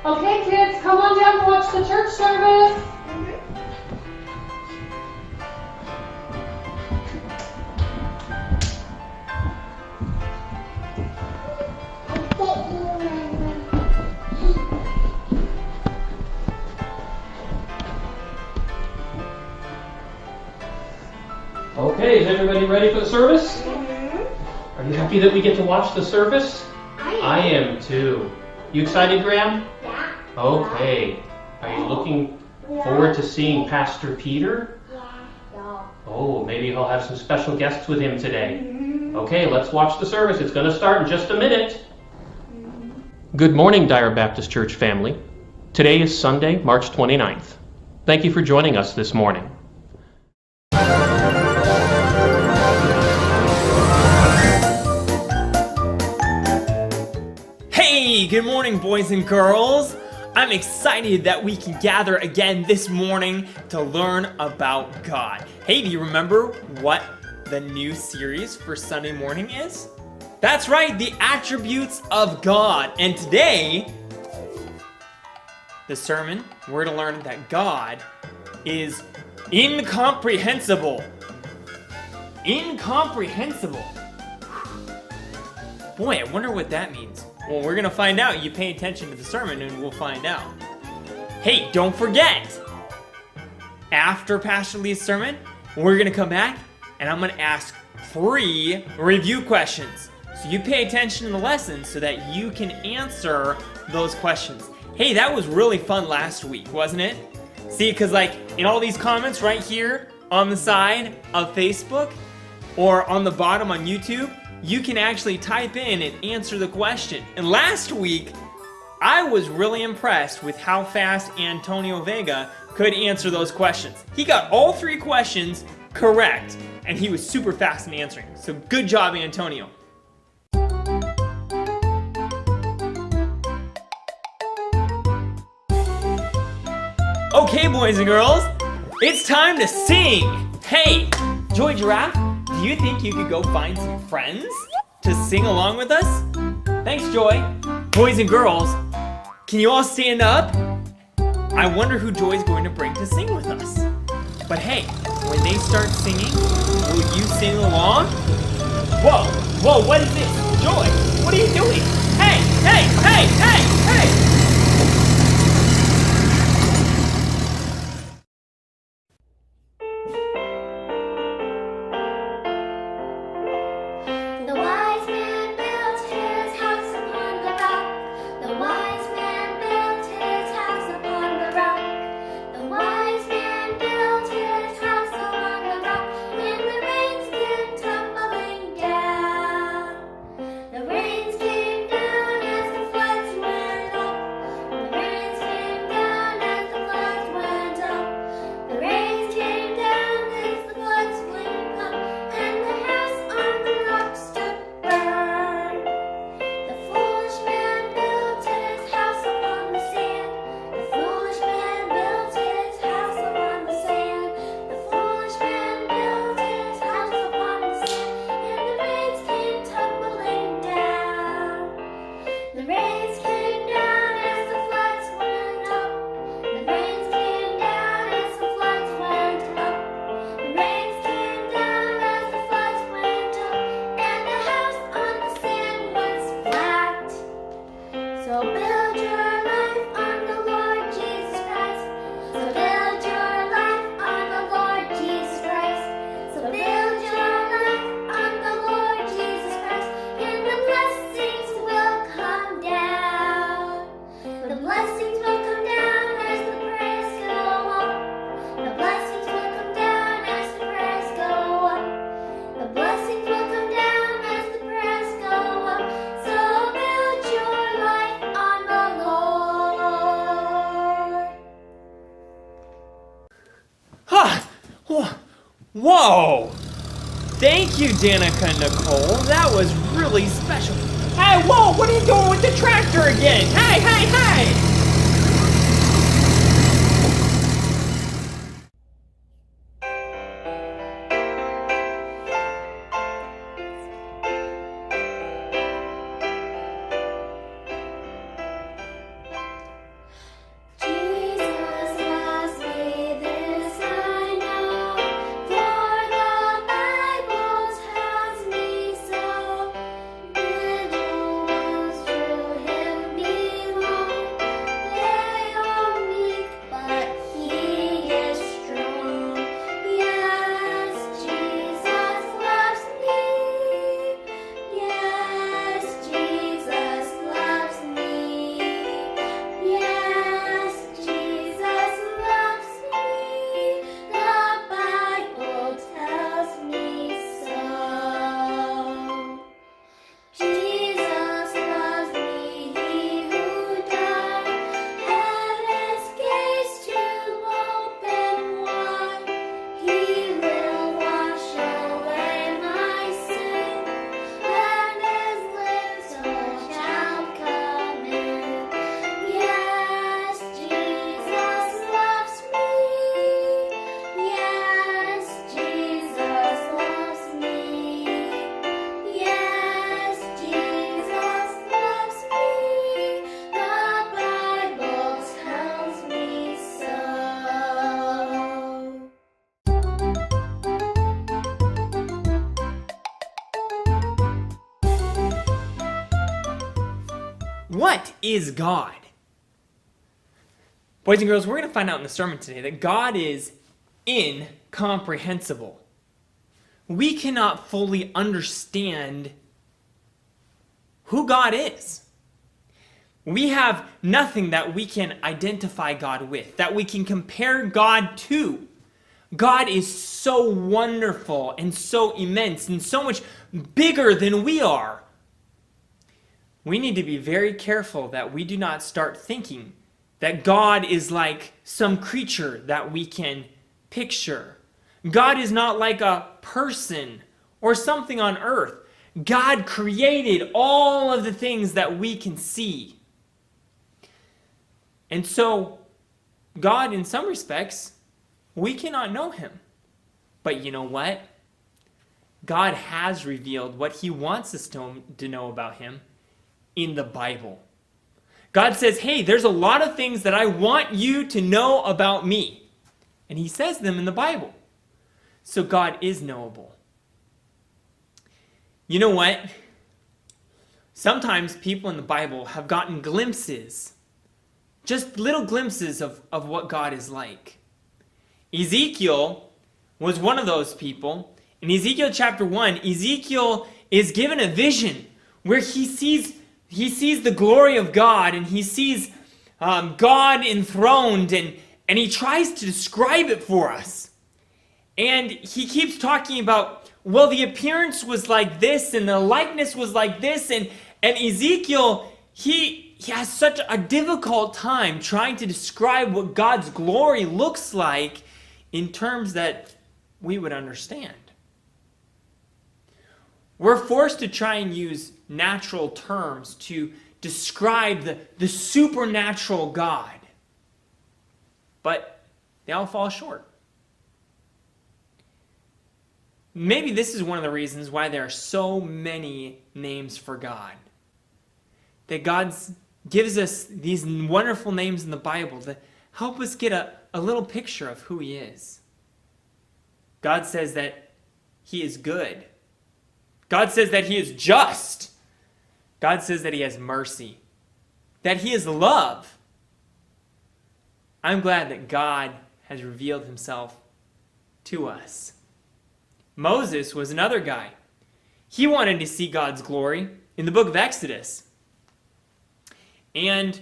Okay, kids, come on down to watch the church service. Okay, is everybody ready for the service? Mm-hmm. Are you happy that we get to watch the service? I am too. You excited, Graham? Yeah. Okay. Are you looking forward to seeing Pastor Peter? Yeah. Oh, maybe he'll have some special guests with him today. Mm-hmm. Okay, let's watch the service. It's going to start in just a minute. Mm-hmm. Good morning, Dyer Baptist Church family. Today is Sunday, March 29th. Thank you for joining us this morning. Hey, good morning, boys and girls. I'm excited that we can gather again this morning to learn about God. Hey, do you remember what the new series for Sunday morning is? That's right, the attributes of God. And today, the sermon, we're to learn that God is incomprehensible. Incomprehensible. Boy, I wonder what that means. Well, we're going to find out. You pay attention to the sermon and we'll find out. Hey, don't forget, after Pastor Lee's sermon, we're going to come back and I'm going to ask 3 review questions. So you pay attention to the lesson so that you can answer those questions. Hey, that was really fun last week, wasn't it? See, because like in all these comments right here on the side of Facebook or on the bottom on YouTube, you can actually type in and answer the question. And last week, I was really impressed with how fast Antonio Vega could answer those questions. He got all 3 questions correct, and he was super fast in answering. So good job, Antonio. Okay, boys and girls, it's time to sing. Hey, Joy Giraffe, do you think you could go find some friends to sing along with us? Thanks, Joy. Boys and girls, can you all stand up? I wonder who Joy's going to bring to sing with us. But hey, when they start singing, will you sing along? Whoa, what is this? Joy, what are you doing? Hey! The wise man built his house upon the rock. The wise man built his house upon the rock. The wise man built his house upon the rock. And the rains came tumbling down. The rains came down as the floods went up. The rains came down as the floods went up. The rains came down as the floods went up. And the house on the rock stood firm. The foolish man built his house upon the sand. The foolish man built his house upon the sand. The foolish man built his house upon the sand. And the rains came tumbling down. The rains came down as the floods went up. The rains came down as the floods went up. The rains came down as the floods went up. And the house on the sand was flat. So build your life on the Lord Jesus Christ. So build your life on the Lord Jesus Christ. So build your life on the Lord Jesus Christ. And the blessings will come down. The blessings will come down as the prayers go up. The blessings will come down as the prayers go up. The blessings will come down as the prayers go up. So build your life on the Lord. Whoa! Thank you, Danica and Nicole. That was really special. Hey, whoa, what are you doing with the tractor again? Hey! is God? Boys and girls, we're going to find out in the sermon today that God is incomprehensible. We cannot fully understand who God is. We have nothing that we can identify God with, that we can compare God to. God is so wonderful and so immense and so much bigger than we are. We need to be very careful that we do not start thinking that God is like some creature that we can picture. God is not like a person or something on earth. God created all of the things that we can see. And so, God, in some respects, we cannot know him. But you know what? God has revealed what he wants us to know about him in the Bible. God says, hey, there's a lot of things that I want you to know about me. And he says them in the Bible. So God is knowable. You know what? Sometimes people in the Bible have gotten glimpses, just little glimpses of what God is like. Ezekiel was one of those people. In Ezekiel chapter 1, Ezekiel is given a vision where he sees the glory of God, and he sees God enthroned, and he tries to describe it for us. And he keeps talking about, well, the appearance was like this, and the likeness was like this, and Ezekiel, he has such a difficult time trying to describe what God's glory looks like in terms that we would understand. We're forced to try and use natural terms to describe the supernatural God. But they all fall short. Maybe this is one of the reasons why there are so many names for God. That God gives us these wonderful names in the Bible to help us get a little picture of who he is. God says that he is good. God says that he is just. God says that he has mercy. That he is love. I'm glad that God has revealed himself to us. Moses was another guy. He wanted to see God's glory in the book of Exodus. And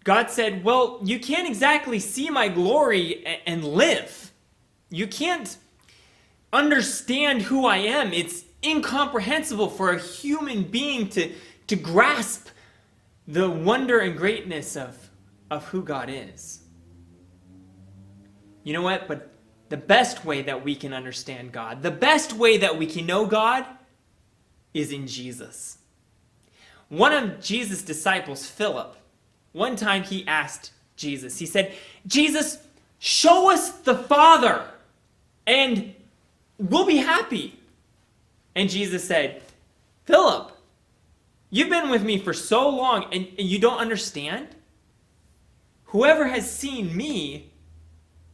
God said, well, you can't exactly see my glory and live. You can't understand who I am. It's incomprehensible for a human being to grasp the wonder and greatness of who God is. You know what? But the best way that we can understand God, the best way that we can know God is in Jesus. One of Jesus' disciples, Philip, one time he asked Jesus, he said, Jesus, show us the Father and we'll be happy. And Jesus said, Philip, you've been with me for so long and you don't understand? Whoever has seen me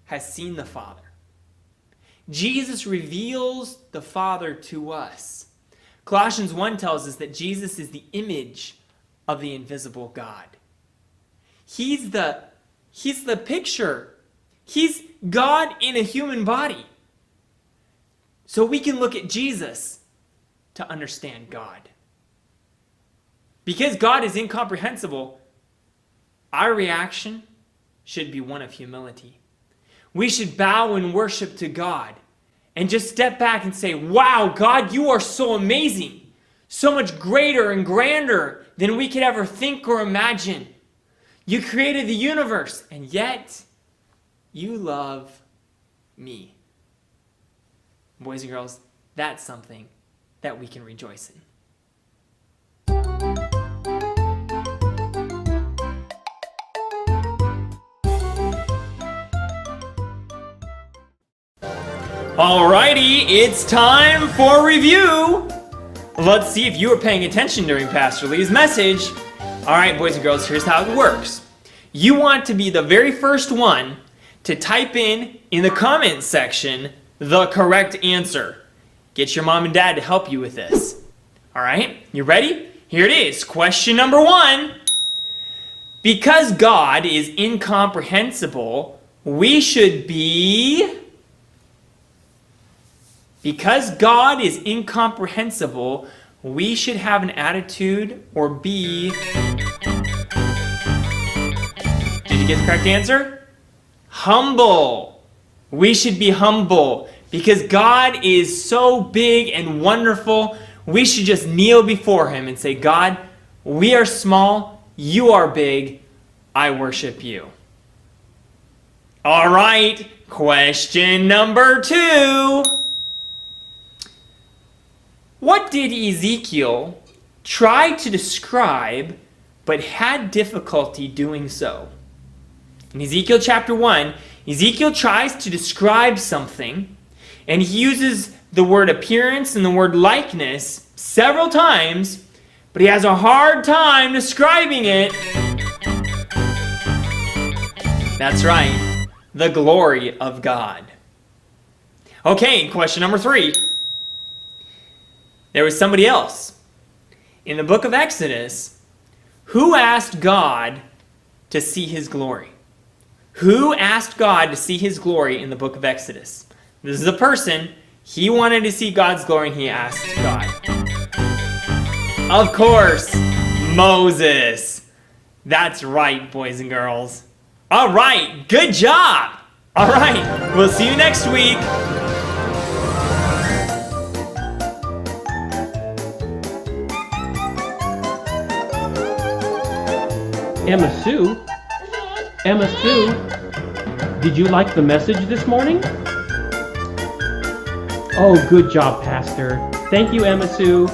has seen the Father. Jesus reveals the Father to us. Colossians 1 tells us that Jesus is the image of the invisible God. He's the picture. He's God in a human body. So we can look at Jesus to understand God. Because God is incomprehensible, our reaction should be one of humility. We should bow in worship to God and just step back and say, wow, God, you are so amazing, so much greater and grander than we could ever think or imagine. You created the universe, and yet you love me. Boys and girls, that's something that we can rejoice in. Alrighty, it's time for review. Let's see if you were paying attention during Pastor Lee's message. Alright, boys and girls, here's how it works. You want to be the very first one to type in the comments section the correct answer. Get your mom and dad to help you with this. Alright, you ready? Here it is. Question number 1. Because God is incomprehensible, we should be... Because God is incomprehensible, we should have an attitude or be... Did you get the correct answer? Humble. We should be humble. Because God is so big and wonderful, we should just kneel before Him and say, God, we are small, you are big, I worship you. All right, question number 2. What did Ezekiel try to describe but had difficulty doing so? In Ezekiel chapter 1, Ezekiel tries to describe something, and he uses the word appearance and the word likeness several times, but he has a hard time describing it. That's right, the glory of God. Okay, question number 3. There was somebody else. In the book of Exodus, who asked God to see His glory? Who asked God to see His glory in the book of Exodus? This is a person. He wanted to see God's glory and he asked God. Of course, Moses. That's right, boys and girls. All right, good job. All right, we'll see you next week. Emma Sue? Emma Sue, did you like the message this morning? Oh, good job, Pastor. Thank you, Emma Sue.